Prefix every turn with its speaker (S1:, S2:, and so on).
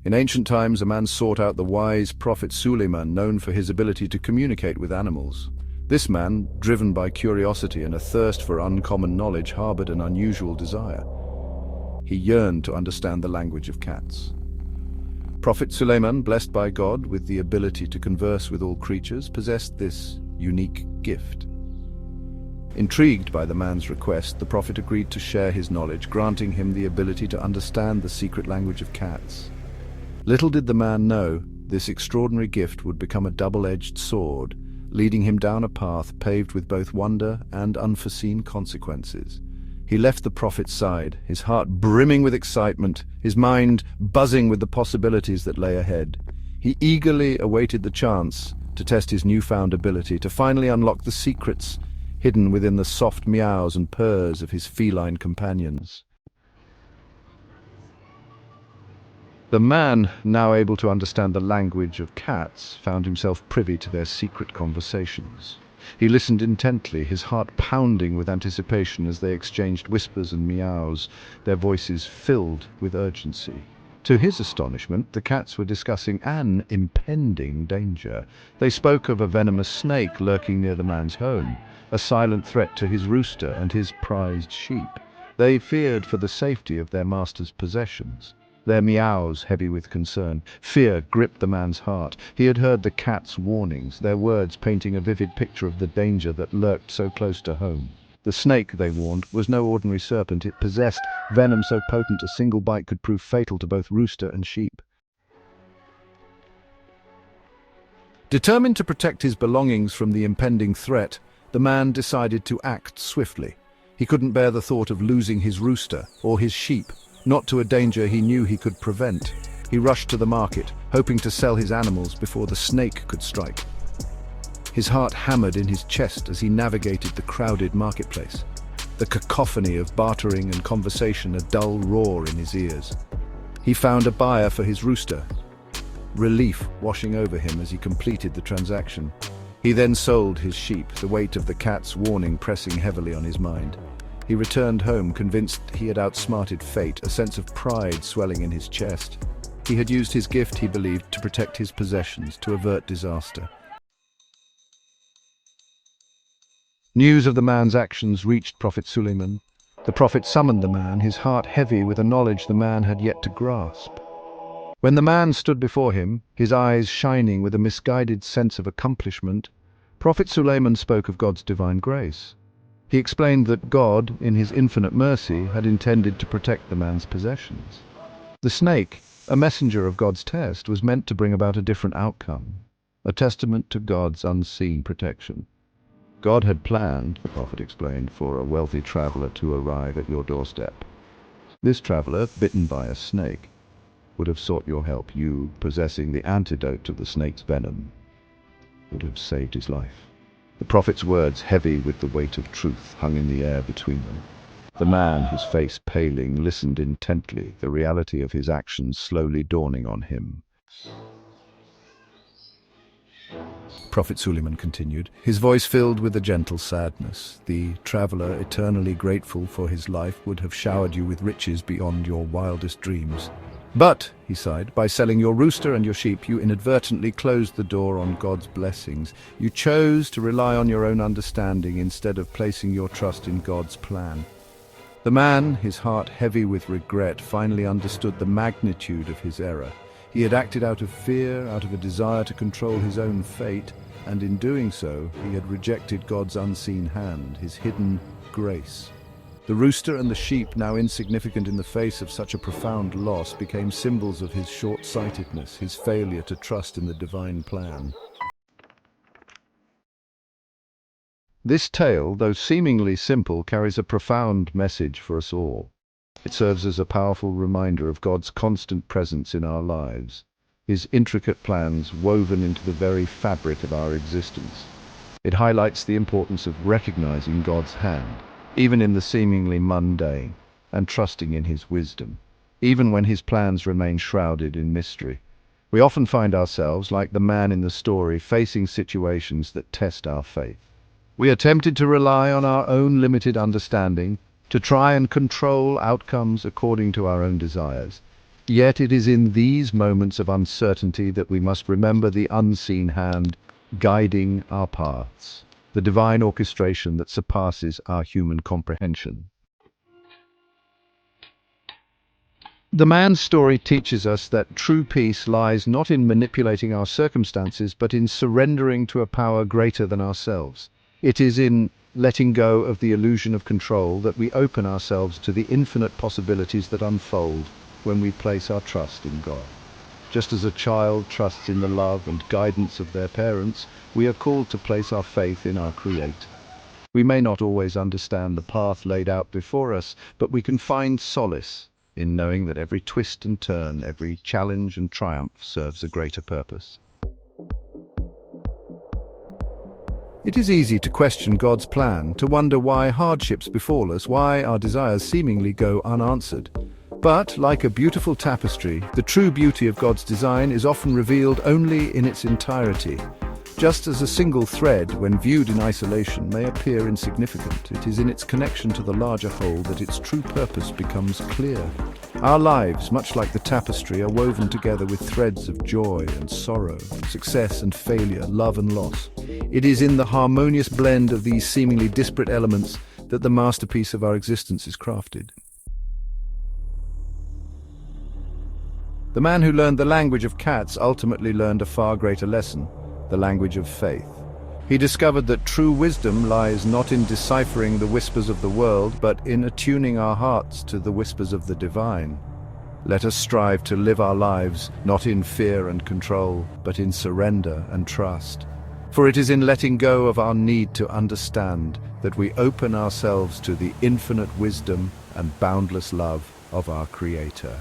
S1: In ancient times, a man sought out the wise prophet Sulaiman, known for his ability to communicate with animals. This man, driven by curiosity and a thirst for uncommon knowledge, harbored an unusual desire. He yearned to understand the language of cats. Prophet Sulaiman, blessed by God with the ability to converse with all creatures, possessed this unique gift. Intrigued by the man's request, the prophet agreed to share his knowledge, granting him the ability to understand the secret language of cats. Little did the man know, this extraordinary gift would become a double-edged sword, leading him down a path paved with both wonder and unforeseen consequences. He left the prophet's side, his heart brimming with excitement, his mind buzzing with the possibilities that lay ahead. He eagerly awaited the chance to test his newfound ability, to finally unlock the secrets hidden within the soft meows and purrs of his feline companions. The man, now able to understand the language of cats, found himself privy to their secret conversations. He listened intently, his heart pounding with anticipation as they exchanged whispers and meows, their voices filled with urgency. To his astonishment, the cats were discussing an impending danger. They spoke of a venomous snake lurking near the man's home, a silent threat to his rooster and his prized sheep. They feared for the safety of their master's possessions. Their meows heavy with concern. Fear gripped the man's heart. He had heard the cat's warnings, their words painting a vivid picture of the danger that lurked so close to home. The snake, they warned, was no ordinary serpent. It possessed venom so potent a single bite could prove fatal to both rooster and sheep. Determined to protect his belongings from the impending threat, the man decided to act swiftly. He couldn't bear the thought of losing his rooster or his sheep, not to a danger he knew he could prevent. He rushed to the market, hoping to sell his animals before the snake could strike. His heart hammered in his chest as he navigated the crowded marketplace. The cacophony of bartering and conversation a dull roar in his ears. He found a buyer for his rooster, relief washing over him as he completed the transaction. He then sold his sheep, the weight of the cat's warning pressing heavily on his mind. He returned home convinced he had outsmarted fate, a sense of pride swelling in his chest. He had used his gift, he believed, to protect his possessions, to avert disaster. News of the man's actions reached Prophet Sulaiman. The prophet summoned the man, his heart heavy with a knowledge the man had yet to grasp. When the man stood before him, his eyes shining with a misguided sense of accomplishment, Prophet Sulaiman spoke of God's divine grace. He explained that God, in his infinite mercy, had intended to protect the man's possessions. The snake, a messenger of God's test, was meant to bring about a different outcome, a testament to God's unseen protection. God had planned, the prophet explained, for a wealthy traveler to arrive at your doorstep. This traveler, bitten by a snake, would have sought your help. You, possessing the antidote to the snake's venom, would have saved his life. The prophet's words, heavy with the weight of truth, hung in the air between them. The man, his face paling, listened intently, the reality of his actions slowly dawning on him. Prophet Sulaiman continued, his voice filled with a gentle sadness. The traveler, eternally grateful for his life, would have showered you with riches beyond your wildest dreams. But, he sighed, by selling your rooster and your sheep, you inadvertently closed the door on God's blessings. You chose to rely on your own understanding instead of placing your trust in God's plan. The man, his heart heavy with regret, finally understood the magnitude of his error. He had acted out of fear, out of a desire to control his own fate, and in doing so, he had rejected God's unseen hand, his hidden grace. The rooster and the sheep, now insignificant in the face of such a profound loss, became symbols of his short-sightedness, his failure to trust in the divine plan. This tale, though seemingly simple, carries a profound message for us all. It serves as a powerful reminder of God's constant presence in our lives, his intricate plans woven into the very fabric of our existence. It highlights the importance of recognizing God's hand, even in the seemingly mundane, and trusting in his wisdom, even when his plans remain shrouded in mystery. We often find ourselves, like the man in the story, facing situations that test our faith. We are tempted to rely on our own limited understanding, to try and control outcomes according to our own desires. Yet it is in these moments of uncertainty that we must remember the unseen hand guiding our paths, the divine orchestration that surpasses our human comprehension. The man's story teaches us that true peace lies not in manipulating our circumstances, but in surrendering to a power greater than ourselves. It is in letting go of the illusion of control that we open ourselves to the infinite possibilities that unfold when we place our trust in God. Just as a child trusts in the love and guidance of their parents, we are called to place our faith in our Creator. We may not always understand the path laid out before us, but we can find solace in knowing that every twist and turn, every challenge and triumph serves a greater purpose. It is easy to question God's plan, to wonder why hardships befall us, why our desires seemingly go unanswered. But, like a beautiful tapestry, the true beauty of God's design is often revealed only in its entirety. Just as a single thread, when viewed in isolation, may appear insignificant, it is in its connection to the larger whole that its true purpose becomes clear. Our lives, much like the tapestry, are woven together with threads of joy and sorrow, success and failure, love and loss. It is in the harmonious blend of these seemingly disparate elements that the masterpiece of our existence is crafted. The man who learned the language of cats ultimately learned a far greater lesson: the language of faith. He discovered that true wisdom lies not in deciphering the whispers of the world, but in attuning our hearts to the whispers of the divine. Let us strive to live our lives not in fear and control, but in surrender and trust. For it is in letting go of our need to understand that we open ourselves to the infinite wisdom and boundless love of our Creator.